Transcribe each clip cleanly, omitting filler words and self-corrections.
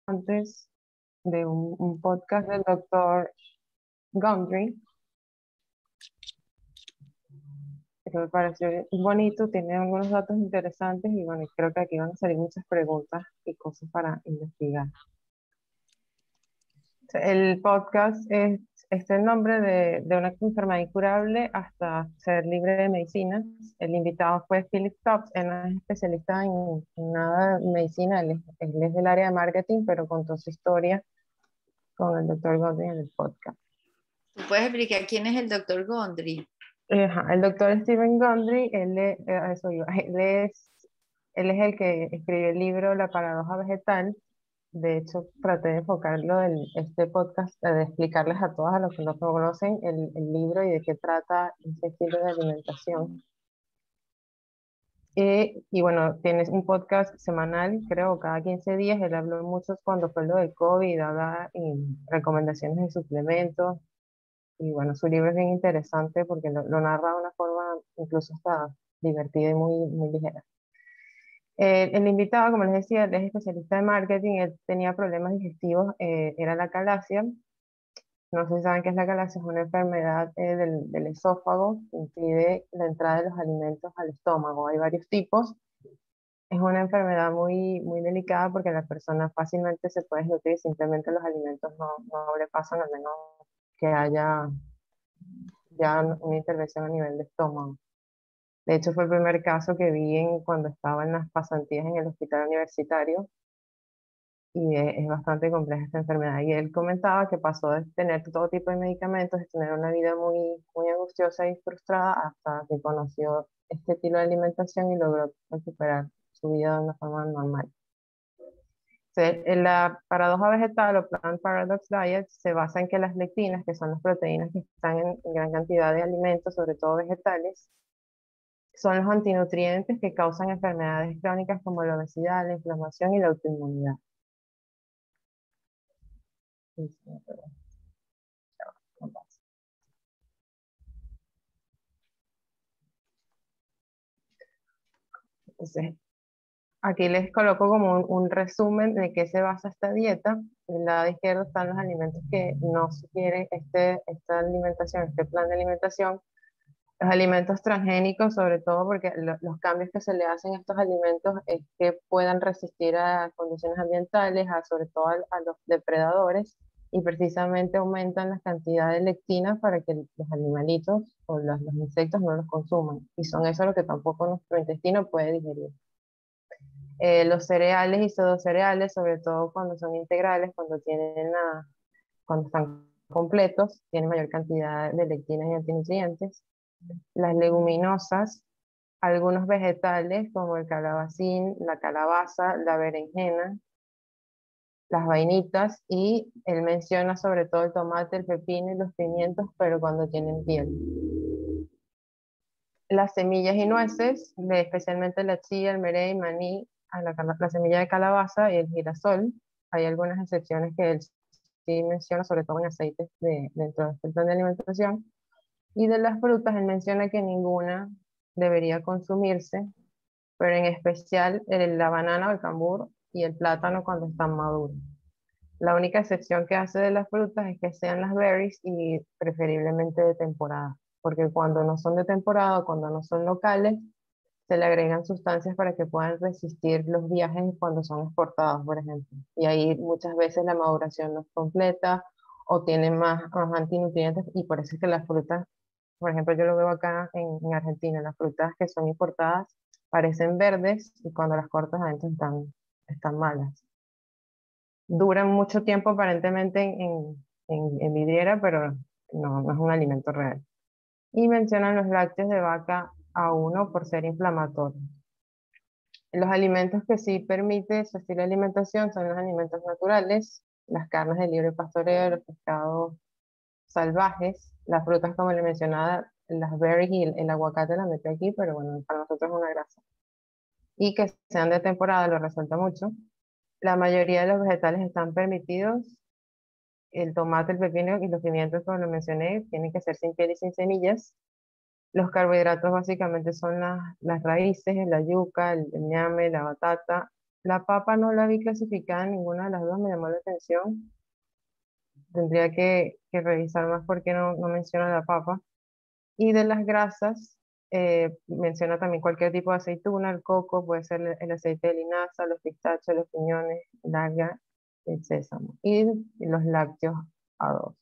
antes de un podcast del doctor Gundry, que me pareció bonito, tiene algunos datos interesantes y bueno, creo que aquí van a salir muchas preguntas y cosas para investigar. El podcast es el nombre de una enfermedad incurable hasta ser libre de medicinas. El invitado fue Philip Tufts, él no es especialista en nada de medicina, él es del área de marketing, pero contó su historia con el doctor Gundry en el podcast. ¿Tú puedes explicar quién es el doctor Gondry? Ajá, el doctor Stephen Gundry, eso iba, él es el que escribió el libro La paradoja vegetal. De hecho, traté de enfocarlo en este podcast, de explicarles a todos a los que no conocen el libro y de qué trata este estilo de alimentación. Y bueno, tienes un podcast semanal, creo, cada 15 días. Él habló mucho cuando fue lo del COVID, daba recomendaciones de suplementos. Y bueno, su libro es bien interesante porque lo narra de una forma incluso hasta divertida y muy ligera. El invitado, como les decía, él es especialista en marketing, él tenía problemas digestivos, era la calasia. No sé si saben qué es la calasia, es una enfermedad del esófago que impide la entrada de los alimentos al estómago. Hay varios tipos. Es una enfermedad muy delicada porque la persona fácilmente se puede desnutrir y simplemente los alimentos no le pasan, al menos que haya ya una intervención a nivel de estómago. De hecho, fue el primer caso que vi cuando estaba en las pasantías en el hospital universitario y es bastante compleja esta enfermedad. Y él comentaba que pasó de tener todo tipo de medicamentos, de tener una vida muy angustiosa y frustrada, hasta que conoció este estilo de alimentación y logró recuperar su vida de una forma normal. En la paradoja vegetal o Plant Paradox Diet se basa en que las lectinas, que son las proteínas que están en gran cantidad de alimentos, sobre todo vegetales, son los antinutrientes que causan enfermedades crónicas como la obesidad, la inflamación y la autoinmunidad. Entonces, aquí les coloco como un resumen de qué se basa esta dieta. En el lado izquierdo están los alimentos que no sugieren esta alimentación, este plan de alimentación. Los alimentos transgénicos, sobre todo porque los cambios que se le hacen a estos alimentos es que puedan resistir a condiciones ambientales, sobre todo a los depredadores, y precisamente aumentan las cantidades de lectinas para que los animalitos o los insectos no los consuman. Y son eso lo que tampoco nuestro intestino puede digerir. Los cereales y pseudocereales, sobre todo cuando son integrales, cuando están completos, tienen mayor cantidad de lectinas y antinutrientes. Las leguminosas, algunos vegetales como el calabacín, la calabaza, la berenjena, las vainitas, y él menciona sobre todo el tomate, el pepino y los pimientos, pero cuando tienen piel. Las semillas y nueces, especialmente la chía, el merey, maní, la semilla de calabaza y el girasol. Hay algunas excepciones que él sí menciona, sobre todo en aceites dentro de este plan de alimentación. Y de las frutas, él menciona que ninguna debería consumirse, pero en especial la banana o el cambur y el plátano cuando están maduros. La única excepción que hace de las frutas es que sean las berries y preferiblemente de temporada, porque cuando no son de temporada o cuando no son locales, se le agregan sustancias para que puedan resistir los viajes cuando son exportados, por ejemplo. Y ahí muchas veces la maduración no es completa o tiene más antinutrientes, y por eso es que las frutas, por ejemplo, yo lo veo acá en Argentina, las frutas que son importadas parecen verdes y cuando las cortas adentro están malas. Duran mucho tiempo aparentemente en vidriera, pero no es un alimento real. Y mencionan los lácteos de vaca a uno por ser inflamatorios. Los alimentos que sí permite su estilo de alimentación son los alimentos naturales, las carnes de libre pastoreo, los pescados salvajes, las frutas como le mencionaba, las berries y el aguacate las metí aquí, pero bueno, para nosotros es una grasa. Y que sean de temporada lo resalta mucho. La mayoría de los vegetales están permitidos. El tomate, el pepino y los pimientos, como lo mencioné, tienen que ser sin piel y sin semillas. Los carbohidratos básicamente son las raíces, la yuca, el ñame, la batata, La papa no la vi clasificada en ninguna de las dos, me llamó la atención. Tendría que revisar más por qué no menciona la papa. Y de las grasas, menciona también cualquier tipo de aceituna, el coco, puede ser el aceite de linaza, los pistachos, los piñones, el alga, el sésamo. Y los lácteos a dos.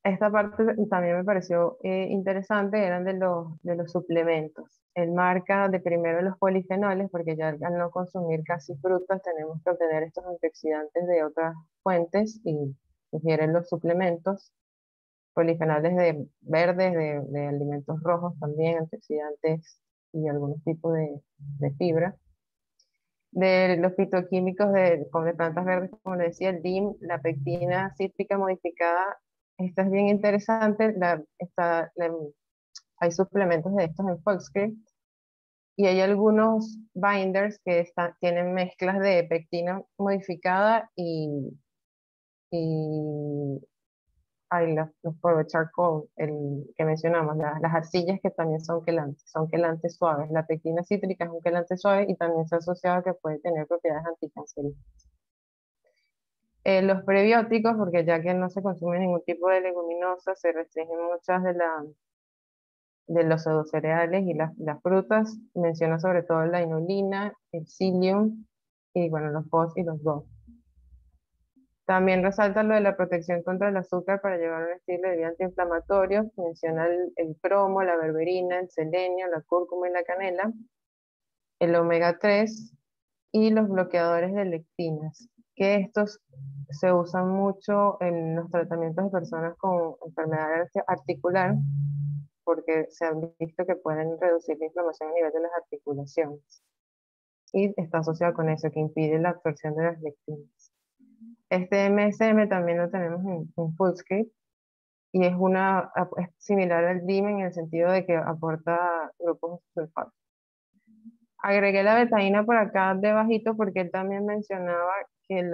Esta parte también me pareció interesante, eran de los suplementos. Él marca de primero los polifenoles, porque ya al no consumir casi frutas tenemos que obtener estos antioxidantes de otras fuentes y sugieren los suplementos, polifenoles de verdes, de alimentos rojos también, antioxidantes y algunos tipos de fibra. De los fitoquímicos como de plantas verdes, como le decía, el DIM, la pectina cítrica modificada, esta es bien interesante. Hay suplementos de estos en Folkscript y hay algunos binders que tienen mezclas de pectina modificada y los polvo charcoal, el que mencionamos, las arcillas que también son quelantes suaves. La pectina cítrica es un quelante suave y también se ha asociado que puede tener propiedades anticancerígenas. Los prebióticos, porque ya que no se consume ningún tipo de leguminosa, se restringen muchas de los pseudocereales y las frutas. Menciona sobre todo la inulina, el psyllium y bueno, los POS y los GO. También resalta lo de la protección contra el azúcar para llevar un estilo de vida antiinflamatorio. Menciona el cromo, la berberina, el selenio, la cúrcuma y la canela, el omega 3 y los bloqueadores de lectinas, que estos se usan mucho en los tratamientos de personas con enfermedad articular, porque se han visto que pueden reducir la inflamación a nivel de las articulaciones. Y está asociado con eso, que impide la absorción de las lectinas. Este MSM también lo tenemos en Fullscript y es similar al DIM en el sentido de que aporta grupos sulfatos. Agregué la betaína por acá debajito porque él también mencionaba que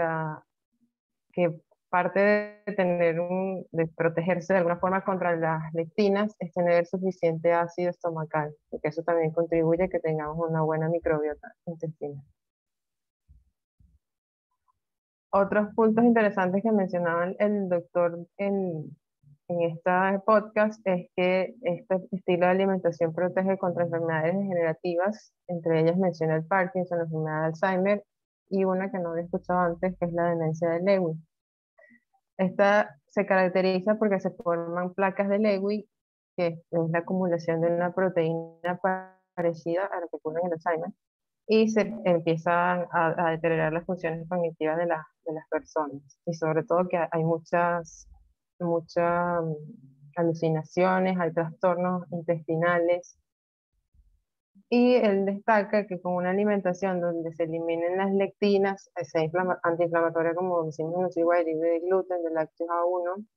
parte de protegerse de alguna forma contra las lectinas es tener suficiente ácido estomacal, porque eso también contribuye a que tengamos una buena microbiota intestinal. Otros puntos interesantes que mencionaba el doctor en este podcast es que este estilo de alimentación protege contra enfermedades degenerativas, entre ellas menciona el Parkinson, la enfermedad de Alzheimer y una que no había escuchado antes, que es la demencia de Lewy. Esta se caracteriza porque se forman placas de Lewy, que es la acumulación de una proteína parecida a lo que ocurre en el Alzheimer, y se empiezan a deteriorar las funciones cognitivas de las personas. Y sobre todo que hay muchas alucinaciones, hay trastornos intestinales. Y él destaca que con una alimentación donde se eliminen las lectinas, sea antiinflamatoria como decimos en el libre de gluten, de lácteos A1,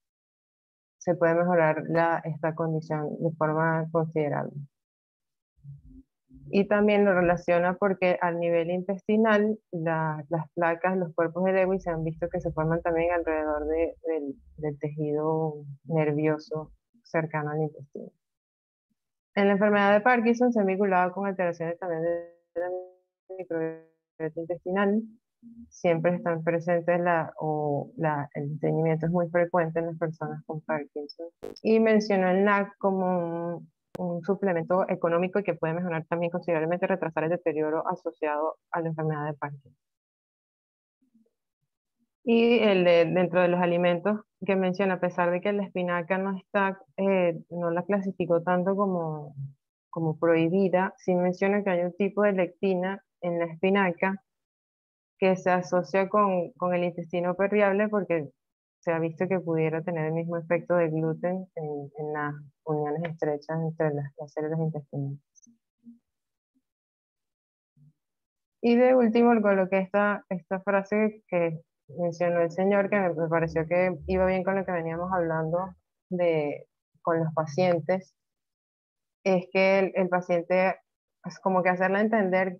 se puede mejorar esta condición de forma considerable. Y también lo relaciona porque al nivel intestinal, las placas, los cuerpos de Lewy se han visto que se forman también alrededor del tejido nervioso cercano al intestino. En la enfermedad de Parkinson se ha vinculado con alteraciones también de la microbiota intestinal. Siempre están presentes el estreñimiento es muy frecuente en las personas con Parkinson. Y mencionó el NAC como un suplemento económico y que puede mejorar también considerablemente, retrasar el deterioro asociado a la enfermedad de Parkinson. Y dentro de los alimentos que menciona, a pesar de que la espinaca no la clasificó tanto como prohibida, sí menciona que hay un tipo de lectina en la espinaca que se asocia con el intestino permeable porque se ha visto que pudiera tener el mismo efecto de gluten en las uniones estrechas entre las células intestinales. Y de último, coloqué esta frase que mencionó el señor, que me pareció que iba bien con lo que veníamos hablando con los pacientes, es que el paciente es como que hacerle entender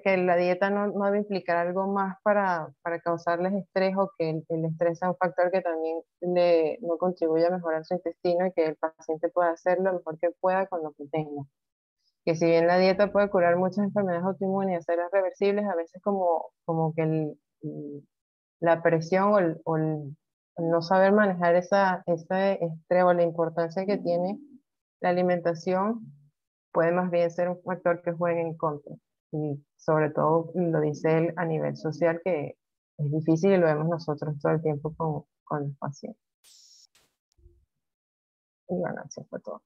que la dieta no debe implicar algo más para causarles estrés o que el estrés sea un factor que también no contribuye a mejorar su intestino y que el paciente pueda hacer lo mejor que pueda con lo que tenga. que si bien la dieta puede curar muchas enfermedades autoinmunes y hacerlas reversibles, a veces como que la presión o el no saber manejar ese estrés o la importancia que tiene la alimentación puede más bien ser un factor que juegue en contra. Y sobre todo lo dice él a nivel social, que es difícil y lo vemos nosotros todo el tiempo con los pacientes. Y bueno, así fue todo.